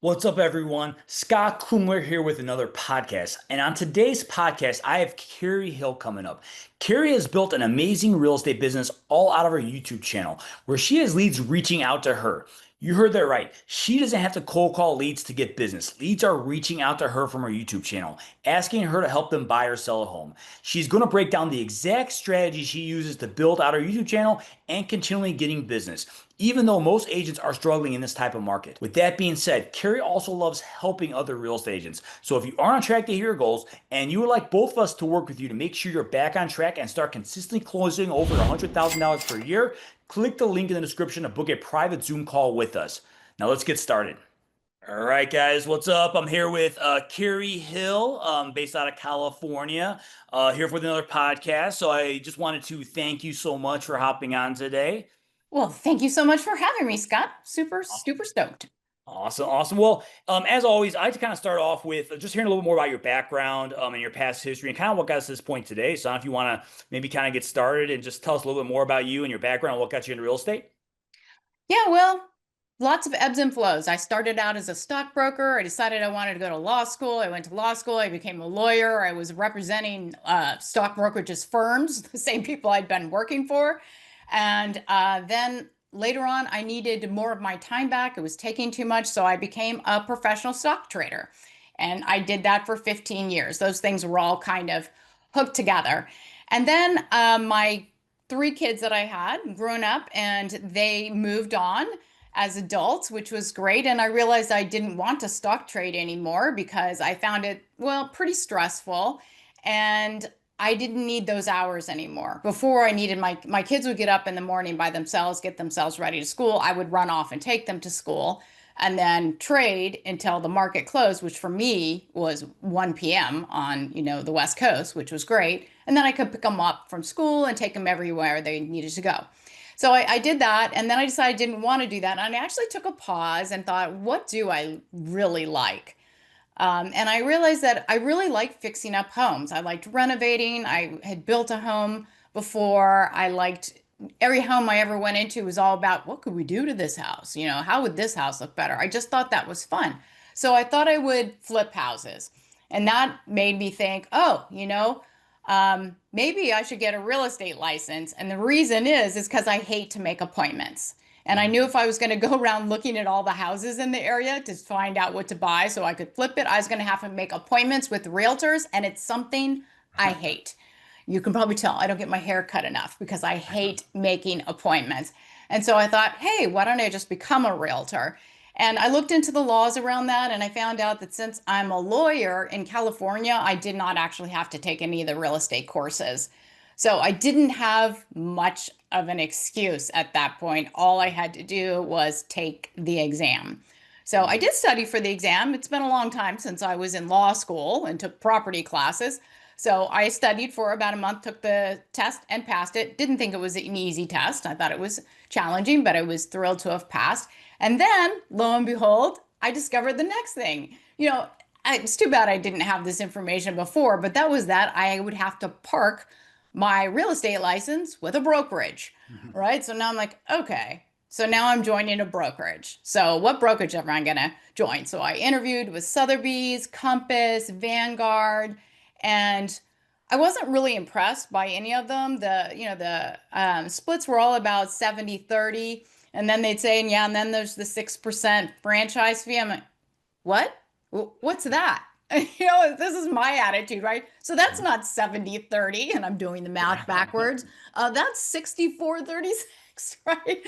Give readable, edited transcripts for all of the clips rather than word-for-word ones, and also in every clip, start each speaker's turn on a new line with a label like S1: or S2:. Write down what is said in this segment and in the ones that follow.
S1: What's up, everyone? Scott Kumler here with another podcast. And on today's podcast, I have Carrie Hill coming up. Carrie has built an amazing real estate business all out of her YouTube channel, where she has leads reaching out to her. You heard that right. She doesn't have to cold call leads to get business. Leads are reaching out to her from her YouTube channel, asking her to help them buy or sell a home. She's going to break down the exact strategy she uses to build out her YouTube channel and continually getting business, even though most agents are struggling in this type of market. With that being said, Carrie also loves helping other real estate agents. So if you are on track to hit your goals and you would like both of us to work with you to make sure you're back on track and start consistently closing over $100,000 per year, click the link in the description to book a private Zoom call with us. Now let's get started. All right, guys, what's up? I'm here with Carrie Hill, based out of California, here for another podcast. So I just wanted to thank you so much for hopping on today.
S2: Well, thank you so much for having me, Scott. Super stoked.
S1: Awesome, awesome. Well, as always, I like to kind of start off with just hearing a little bit more about your background, and your past history and kind of what got us to this point today. So, if you want to maybe kind of get started and just tell us a little bit more about you and your background, what got you into real estate.
S2: Yeah, well, lots of ebbs and flows. I started out as a stockbroker. I decided I wanted to go to law school. I went to law school. I became a lawyer. I was representing stock brokerages firms, the same people I'd been working for. And then later on, I needed more of my time back. It was taking too much. So I became a professional stock trader. And I did that for 15 years. Those things were all kind of hooked together. And then my three kids that I had grown up and they moved on as adults, which was great. And I realized I didn't want to stock trade anymore because I found it, well, pretty stressful. And I didn't need those hours anymore. Before I needed my kids would get up in the morning by themselves, get themselves ready to school. I would run off and take them to school and then trade until the market closed, which for me was 1 p.m. on, the West Coast, which was great. And then I could pick them up from school and take them everywhere they needed to go. So I did that. And then I decided I didn't want to do that. And I actually took a pause and thought, what do I really like? And I realized that I really like fixing up homes. I liked renovating. I had built a home before. I liked every home I ever went into was all about what could we do to this house? How would this house look better? I just thought that was fun. So I thought I would flip houses. And that made me think, oh, maybe I should get a real estate license. And the reason is because I hate to make appointments. And I knew if I was going to go around looking at all the houses in the area to find out what to buy so I could flip it, I was going to have to make appointments with realtors. And it's something I hate. You can probably tell I don't get my hair cut enough because I hate making appointments. And so I thought, hey, why don't I just become a realtor? And I looked into the laws around that and I found out that since I'm a lawyer in California, I did not actually have to take any of the real estate courses. So I didn't have much of an excuse at that point. All I had to do was take the exam. So I did study for the exam. It's been a long time since I was in law school and took property classes. So I studied for about a month, took the test and passed it. Didn't think it was an easy test. I thought it was challenging, but I was thrilled to have passed. And then, lo and behold, I discovered the next thing. It's too bad I didn't have this information before, but that was that I would have to park my real estate license with a brokerage, right? So now I'm like, okay, so now I'm joining a brokerage. So what brokerage am I going to join? So I interviewed with Sotheby's, Compass, Vanguard, and I wasn't really impressed by any of them. The splits were all about 70-30. And then they'd say, yeah, and then there's the 6% franchise fee. I'm like, what? What's that? This is my attitude, right? So that's not 70-30, and I'm doing the math backwards. That's 64-36, right?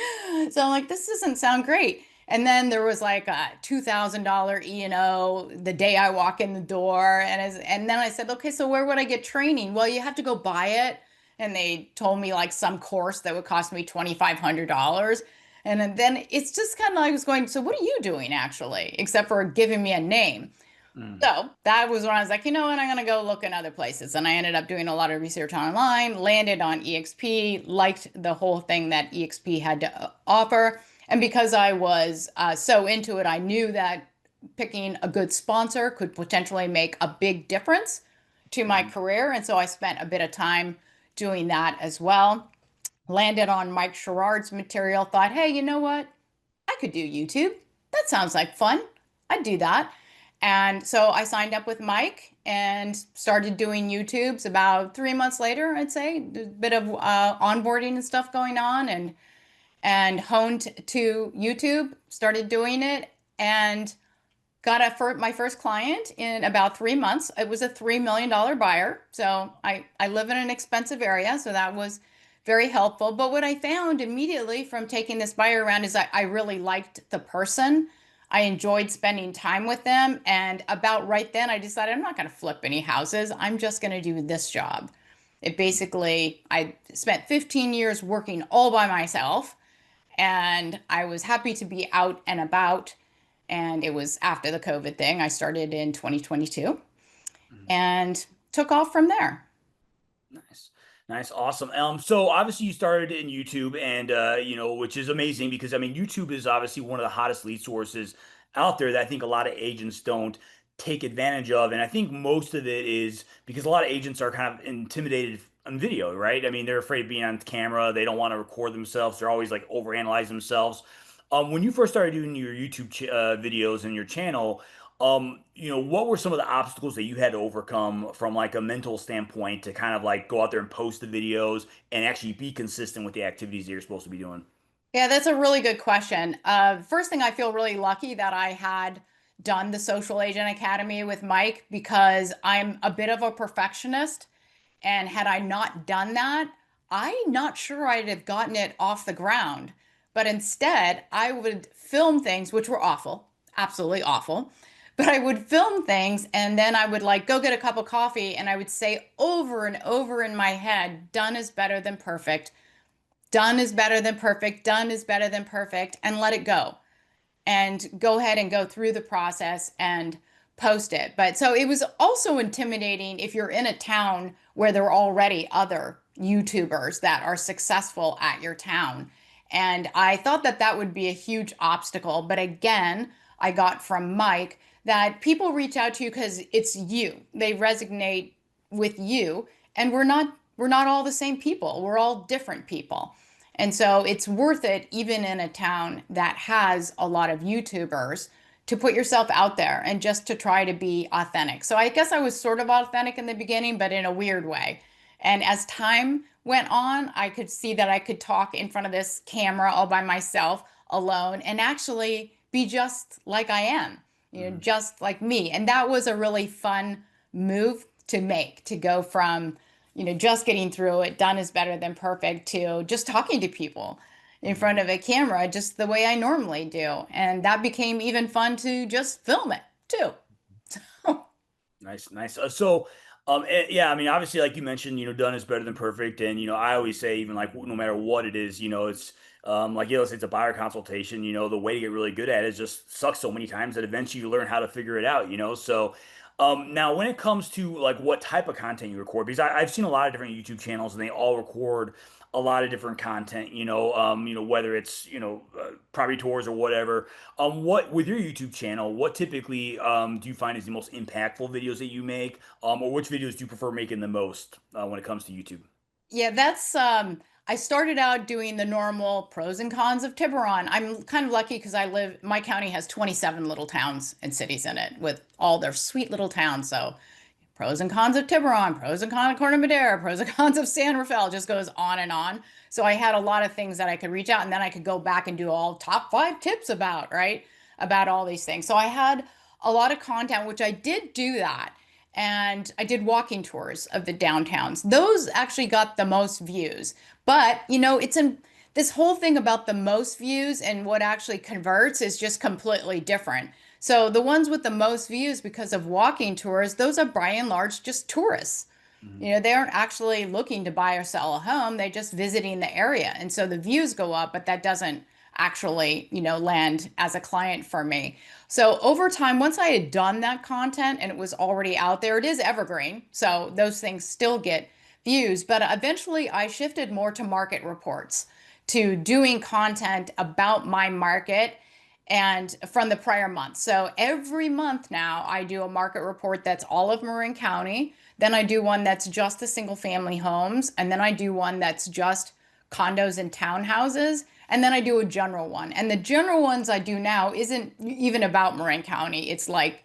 S2: So I'm like, this doesn't sound great. And then there was like a $2,000 E&O the day I walk in the door. And then I said, okay, so where would I get training? Well, you have to go buy it. And they told me like some course that would cost me $2,500. And then it's just kind of like I was going, so what are you doing actually, except for giving me a name?
S1: Mm.
S2: So that was when I was like, you know what, I'm going to go look in other places. And I ended up doing a lot of research online, landed on EXP, liked the whole thing that EXP had to offer. And because I was so into it, I knew that picking a good sponsor could potentially make a big difference to my career. And so I spent a bit of time doing that as well. Landed on Mike Sherrard's material, thought, hey, you know what? I could do YouTube. That sounds like fun. I'd do that. And so I signed up with Mike and started doing YouTubes about 3 months later, I'd say. A bit of onboarding and stuff going on, and honed to YouTube, started doing it, and got my first client in about 3 months. It was a $3 million buyer. So I live in an expensive area, so that was very helpful. But what I found immediately from taking this buyer around is I really liked the person. I enjoyed spending time with them. And about right then, I decided I'm not going to flip any houses. I'm just going to do this job. It basically, I spent 15 years working all by myself, and I was happy to be out and about. And it was after the COVID thing. I started in 2022
S1: Mhm.
S2: and took off from there.
S1: Nice. Nice, awesome. So obviously you started in YouTube and which is amazing because I mean YouTube is obviously one of the hottest lead sources out there that I think a lot of agents don't take advantage of. And I think most of it is because a lot of agents are kind of intimidated on video, right? I mean, they're afraid of being on camera, they don't want to record themselves, they're always like overanalyze themselves. When you first started doing your YouTube videos and your channel, what were some of the obstacles that you had to overcome from like a mental standpoint to kind of like go out there and post the videos and actually be consistent with the activities that you're supposed to be doing?
S2: Yeah, that's a really good question. First thing, I feel really lucky that I had done the Social Agent Academy with Mike because I'm a bit of a perfectionist. And had I not done that, I'm not sure I'd have gotten it off the ground. But instead, I would film things, which were awful, absolutely awful. But I would film things and then I would like go get a cup of coffee and I would say over and over in my head, done is better than perfect. Done is better than perfect. Done is better than perfect. And let it go and go ahead and go through the process and post it. But so it was also intimidating if you're in a town where there are already other YouTubers that are successful at your town. And I thought that that would be a huge obstacle. But again, I got from Mike that people reach out to you because it's you. They resonate with you. And we're not all the same people. We're all different people. And so it's worth it, even in a town that has a lot of YouTubers, to put yourself out there and just to try to be authentic. So I guess I was sort of authentic in the beginning, but in a weird way. And as time went on, I could see that I could talk in front of this camera all by myself alone and actually be just like I am,
S1: Mhm.
S2: just like me. And that was a really fun move to make, to go from just getting through it, done is better than perfect, to just talking to people in
S1: Mhm.
S2: front of a camera just the way I normally do. And that became even fun to just film it too.
S1: Nice, nice. Yeah, I mean, obviously, like you mentioned, done is better than perfect, and I always say, even like no matter what it is, it's like let's say it's a buyer consultation. The way to get really good at it is just suck so many times that eventually you learn how to figure it out. So, now when it comes to like what type of content you record, because I've seen a lot of different YouTube channels and they all record a lot of different content. Whether it's property tours or whatever. What with your YouTube channel, what typically do you find is the most impactful videos that you make, or which videos do you prefer making the most when it comes to YouTube?
S2: Yeah, that's I started out doing the normal pros and cons of Tiburon. I'm kind of lucky because my county has 27 little towns and cities in it with all their sweet little towns. So pros and cons of Tiburon, pros and cons of Corte Madera, pros and cons of San Rafael, just goes on and on. So I had a lot of things that I could reach out and then I could go back and do all top 5 tips about, right? About all these things. So I had a lot of content, which I did do that. And I did walking tours of the downtowns. Those actually got the most views. But, it's in this whole thing about the most views and what actually converts is just completely different. So the ones with the most views because of walking tours, those are by and large just tourists.
S1: Mhm.
S2: They aren't actually looking to buy or sell a home, they're just visiting the area. And so the views go up, but that doesn't actually, land as a client for me. So over time, once I had done that content and it was already out there, it is evergreen. So those things still get views, but eventually I shifted more to market reports, to doing content about my market and from the prior month. So every month now I do a market report that's all of Marin County. Then I do one that's just the single family homes. And then I do one that's just condos and townhouses. And then I do a general one. And the general ones I do now isn't even about Marin County. It's like,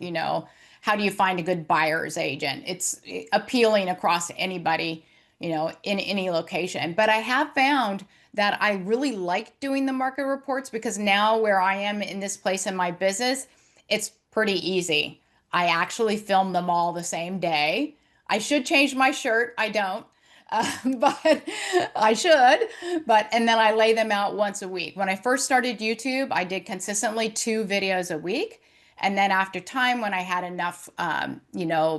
S2: how do you find a good buyer's agent? It's appealing across to anybody, in any location. But I have found that I really like doing the market reports because now where I am in this place in my business, it's pretty easy. I actually film them all the same day. I should change my shirt. I don't. But I should. And then I lay them out once a week. When I first started YouTube, I did consistently 2 videos a week. And then after time, when I had enough,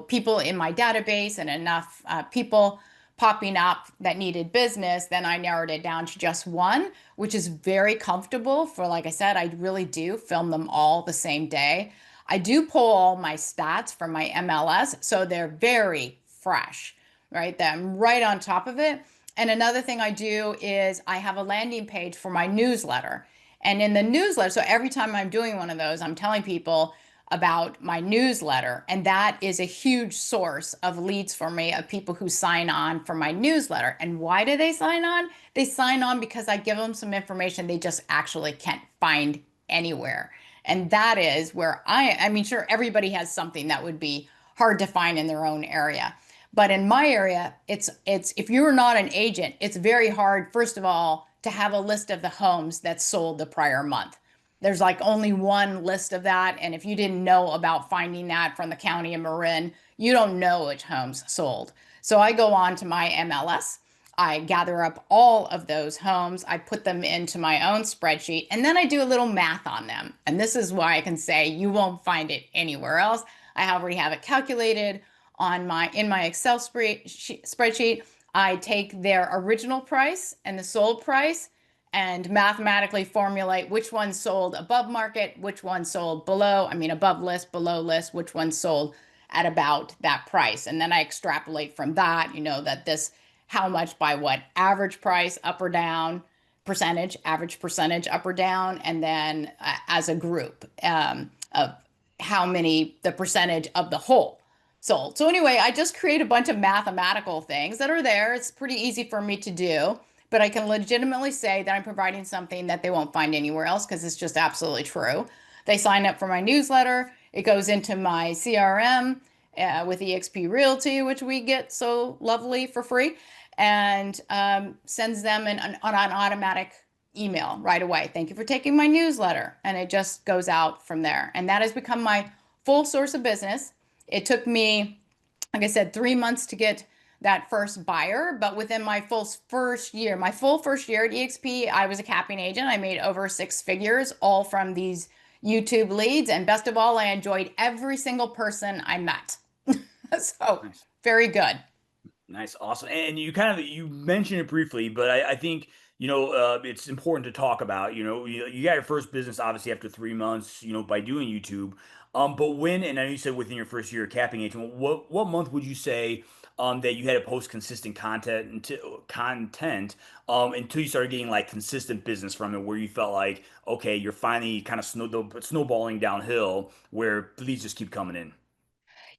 S2: people in my database and enough people popping up that needed business, then I narrowed it down to just one, which is very comfortable for, like I said, I really do film them all the same day. I do pull all my stats from my MLS, so they're very fresh, right? That I'm right on top of it. And another thing I do is I have a landing page for my newsletter. And in the newsletter, so every time I'm doing one of those, I'm telling people about my newsletter. And that is a huge source of leads for me, of people who sign on for my newsletter. And why do they sign on? They sign on because I give them some information they just actually can't find anywhere. And that is where I mean, sure, everybody has something that would be hard to find in their own area. But in my area, it's if you're not an agent, it's very hard, first of all, to have a list of the homes that sold the prior month. There's like only one list of that. And if you didn't know about finding that from the county of Marin, you don't know which homes sold. So I go on to my MLS. I gather up all of those homes. I put them into my own spreadsheet, and then I do a little math on them. And this is why I can say you won't find it anywhere else. I already have it calculated on in my Excel spreadsheet. I take their original price and the sold price and mathematically formulate which one sold above market, which one sold above list, below list, which one sold at about that price. And then I extrapolate from that, that this, how much by what average price up or down, average percentage up or down, and then as a group of how many, the percentage of the whole sold. So anyway, I just create a bunch of mathematical things that are there. It's pretty easy for me to do, but I can legitimately say that I'm providing something that they won't find anywhere else because it's just absolutely true. They sign up for my newsletter. It goes into my CRM with eXp Realty, which we get so lovely for free, and sends them an automatic email right away. Thank you for taking my newsletter. And it just goes out from there. And that has become my full source of business. It took me, like I said, 3 months to get that first buyer, but within my full first year at eXp, I was a capping agent. I made over 6 figures, all from these YouTube leads. And best of all, I enjoyed every single person I met. So
S1: Nice.
S2: very good.
S1: Nice, awesome. And you mentioned it briefly, but I think it's important to talk about. You got your first business obviously after 3 months, by doing YouTube. But and I know you said within your first year of capping agent, what month would you say that you had to post consistent content until you started getting like consistent business from it, where you felt like okay, you're finally kind of snowballing downhill, where leads just keep coming in.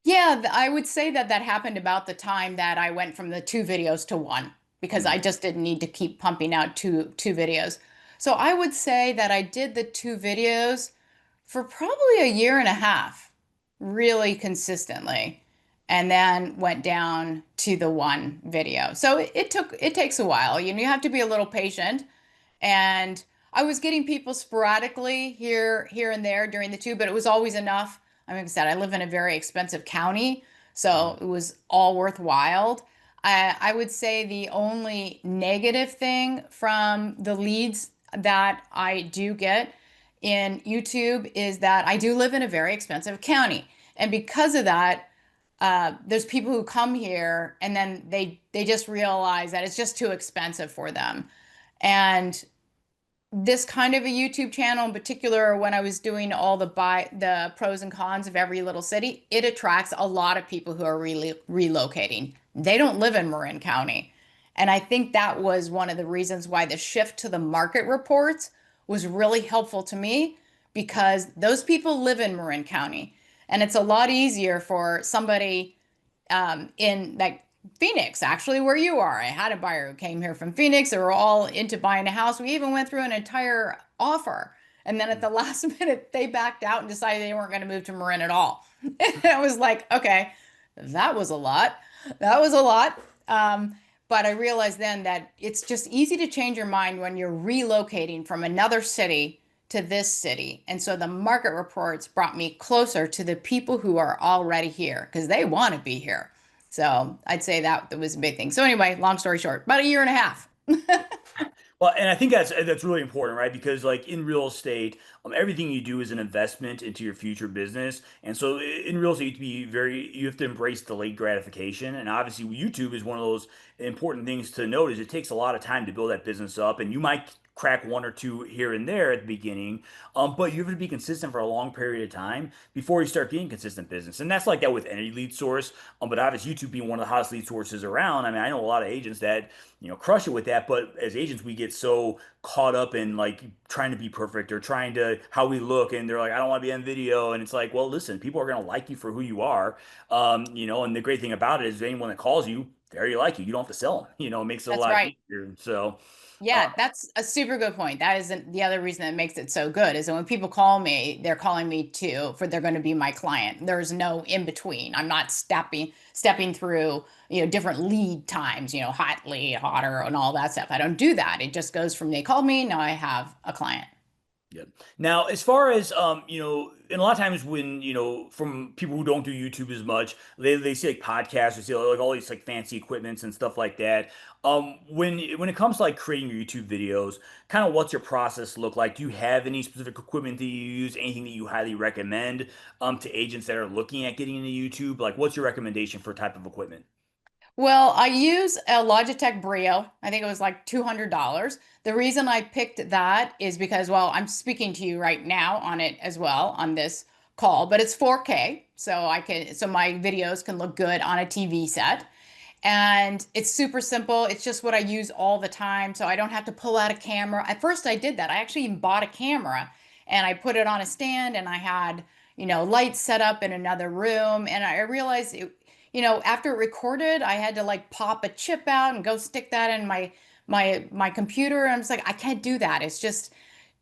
S2: Yeah, I would say that that happened about the time that I went from the 2 videos to one because I
S1: Mm,
S2: just didn't need to keep pumping out two videos. So I would say that I did the 2 videos for probably a year and a half, really consistently, and then went down to the 1 video. So it takes a while. You have to be a little patient. And I was getting people sporadically here and there during the 2, but it was always enough. I mean, like I said, I live in a very expensive county, so
S1: mm,
S2: it was all worthwhile. I would say the only negative thing from the leads that I do get in YouTube is that I do live in a very expensive county. And because of that, there's people who come here and then they just realize that it's just too expensive for them. And this kind of a YouTube channel in particular, when I was doing all the pros and cons of every little city, it attracts a lot of people who are really relocating. They don't live in Marin County. And I think that was one of the reasons why the shift to the market reports was really helpful to me because those people live in Marin County. And it's a lot easier for somebody in like Phoenix, actually, where you are. I had a buyer who came here from Phoenix. They were all into buying a house. We even went through an entire offer. And then at the last minute, they backed out and decided they weren't going to move to Marin at all. And I was like, okay, that was a lot. That was a lot. But I realized then that it's just easy to change your mind when you're relocating from another city to this city. And so the market reports brought me closer to the people who are already here because they want to be here. So I'd say that was a big thing. So anyway, long story short, about a year and a half.
S1: Well, and I think that's really important, right? Because like in real estate, everything you do is an investment into your future business, and so in real estate, you have to be you have to embrace delayed gratification. And obviously, YouTube is one of those important things to note. Is it takes a lot of time to build that business up, and you might crack one or two here and there at the beginning, but you have to be consistent for a long period of time before you start getting consistent business. And that's like that with any lead source. But obviously, YouTube being one of the hottest lead sources around. I mean, I know a lot of agents that crush it with that. But as agents, we get so caught up in like trying to be perfect or trying to how we look, and they're like, I don't want to be on video, and it's like, well, listen, people are gonna like you for who you are, and the great thing about it is anyone that calls you, they already like you. You don't have to sell them. It makes it a
S2: That's
S1: lot
S2: right.
S1: easier. So, uh,
S2: Yeah, that's a super good point. That is the other reason that makes it so good is that when people call me, they're calling me they're going to be my client. There's no in between. I'm not stepping through, different lead times, hot lead, hotter, and all that stuff. I don't do that. It just goes from they called me, now I have a client.
S1: Yeah. Now, as far as and a lot of times when from people who don't do YouTube as much, they see like podcasts, they see like all these like fancy equipments and stuff like that. When it comes to like creating your YouTube videos, kind of what's your process look like? Do you have any specific equipment that you use? Anything that you highly recommend to agents that are looking at getting into YouTube? Like, what's your recommendation for type of equipment?
S2: Well, I use a Logitech Brio. I think it was like $200. The reason I picked that is because, well, I'm speaking to you right now on it as well on this call, but it's 4K, so my videos can look good on a TV set. And it's super simple. It's just what I use all the time, so I don't have to pull out a camera. At first, I did that. I actually even bought a camera and I put it on a stand and I had, lights set up in another room. And I realized after it recorded, I had to like pop a chip out and go stick that in my computer. And I was like, I can't do that.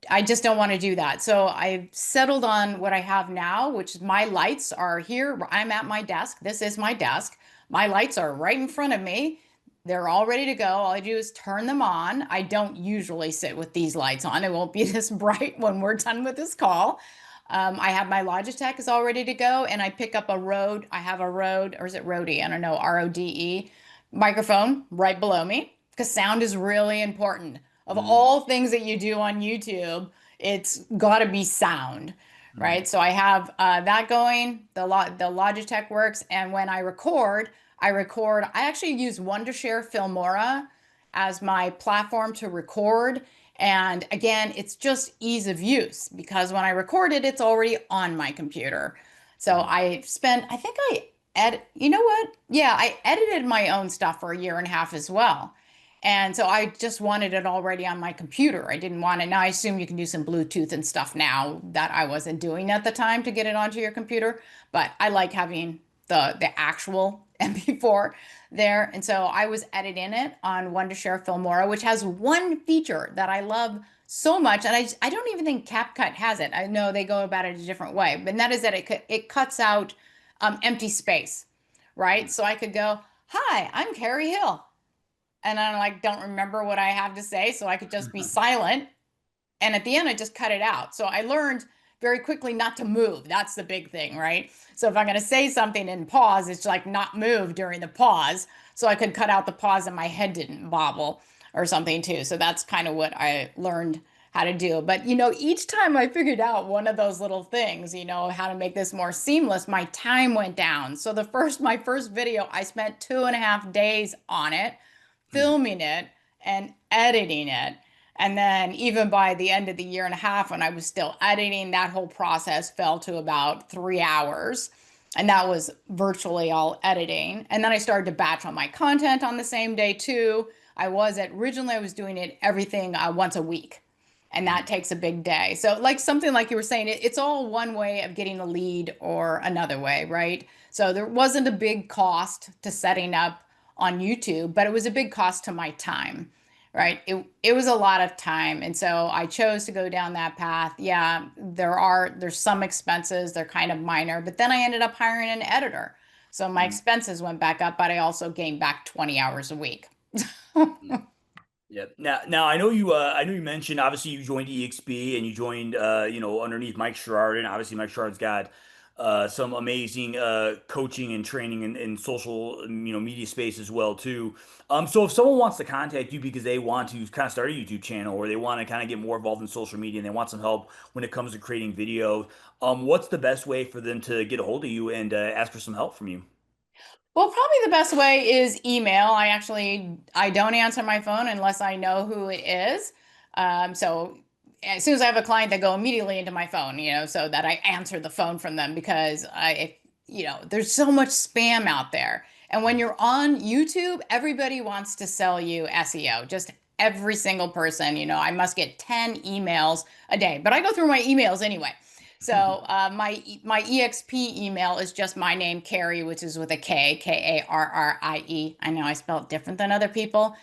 S2: I just don't want to do that. So I settled on what I have now, which is my lights are here. I'm at my desk. This is my desk. My lights are right in front of me. They're all ready to go. All I do is turn them on. I don't usually sit with these lights on. It won't be this bright when we're done with this call. I have my Logitech is all ready to go, and I pick up a Rode. I have a Rode, or is it Rode? I don't know, Rode microphone right below me because sound is really important. Of
S1: Mm,
S2: all things that you do on YouTube, it's got to be sound,
S1: mm,
S2: right? So I have that going. The Logitech works, and when I record, I record. I actually use Wondershare Filmora as my platform to record. And again, it's just ease of use because when I record it, it's already on my computer. So
S1: mm.
S2: I think you know what? Yeah, I edited my own stuff for a year and a half as well. And so I just wanted it already on my computer. I didn't want it. Now I assume you can do some Bluetooth and stuff now that I wasn't doing at the time to get it onto your computer. But I like having the actual MP4 there. And so I was editing it on Wondershare Filmora, which has one feature that I love so much. And I don't even think CapCut has it. I know they go about it a different way, but that is that it cuts out empty space, right? So I could go, hi, I'm Carrie Hill. And I like don't remember what I have to say, so I could just be silent. And at the end, I just cut it out. So I learned very quickly not to move. That's the big thing, right? So if I'm going to say something and pause, it's like not move during the pause. So I could cut out the pause and my head didn't bobble or something too. So that's kind of what I learned how to do. But each time I figured out one of those little things, how to make this more seamless, my time went down. So my first video, I spent 2.5 days on it, filming it and editing it. And then even by the end of the year and a half, when I was still editing, that whole process fell to about 3 hours. And that was virtually all editing. And then I started to batch on my content on the same day too. Originally I was doing everything once a week. And that takes a big day. So like something like you were saying, it's all one way of getting a lead or another way, right? So there wasn't a big cost to setting up on YouTube, but it was a big cost to my time, right? It was a lot of time. And so I chose to go down that path. Yeah, there's some expenses, they're kind of minor, but then I ended up hiring an editor. So my
S1: Mm,
S2: expenses went back up, but I also gained back 20 hours a week.
S1: mm. Yeah. Now I know you mentioned obviously you joined EXP and you joined underneath Mike Sherrard, and obviously Mike Sherrard's got some amazing coaching and training in social media space as well too. So if someone wants to contact you because they want to kind of start a YouTube channel or they want to kind of get more involved in social media and they want some help when it comes to creating video, what's the best way for them to get a hold of you and ask for some help from you?
S2: Well, probably the best way is email. I don't answer my phone unless I know who it is. So as soon as I have a client, they go immediately into my phone, so that I answer the phone from them because there's so much spam out there. And when you're on YouTube, everybody wants to sell you SEO. Just every single person, I must get 10 emails a day, but I go through my emails anyway. So my EXP email is just my name, Carrie, which is with a K, Karrie. I know I spell it different than other people.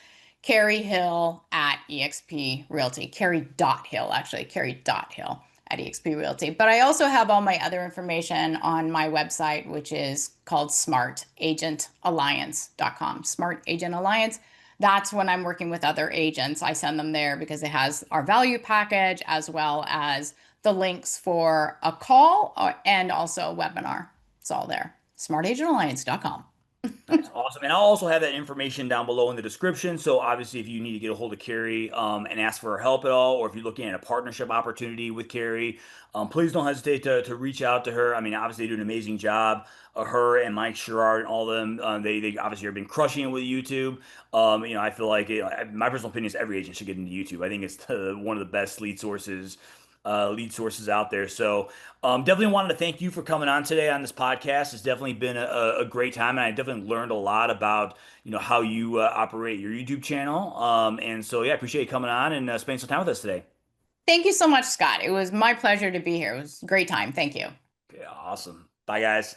S2: Carrie Hill at EXP Realty. Carrie dot Hill, actually, Carrie dot Hill at EXP Realty. But I also have all my other information on my website, which is called smartagentalliance.com. Smart Agent Alliance. That's when I'm working with other agents. I send them there because it has our value package as well as the links for a call and also a webinar. It's all there. Smartagentalliance.com.
S1: Nice, awesome. And I'll also have that information down below in the description. So obviously, if you need to get a hold of Carrie and ask for her help at all, or if you're looking at a partnership opportunity with Carrie, please don't hesitate to reach out to her. I mean, obviously, they do an amazing job. Her and Mike Sherrard and all of them, they obviously have been crushing it with YouTube. I feel like my personal opinion is every agent should get into YouTube. I think it's one of the best lead sources out there. So definitely wanted to thank you for coming on today on this podcast. It's definitely been a great time, and I definitely learned a lot about how you operate your YouTube channel. And so yeah, I appreciate you coming on and spending some time with us today.
S2: Thank you so much, Scott. It was my pleasure to be here. It was a great time. Thank you.
S1: Okay, awesome. Bye, guys.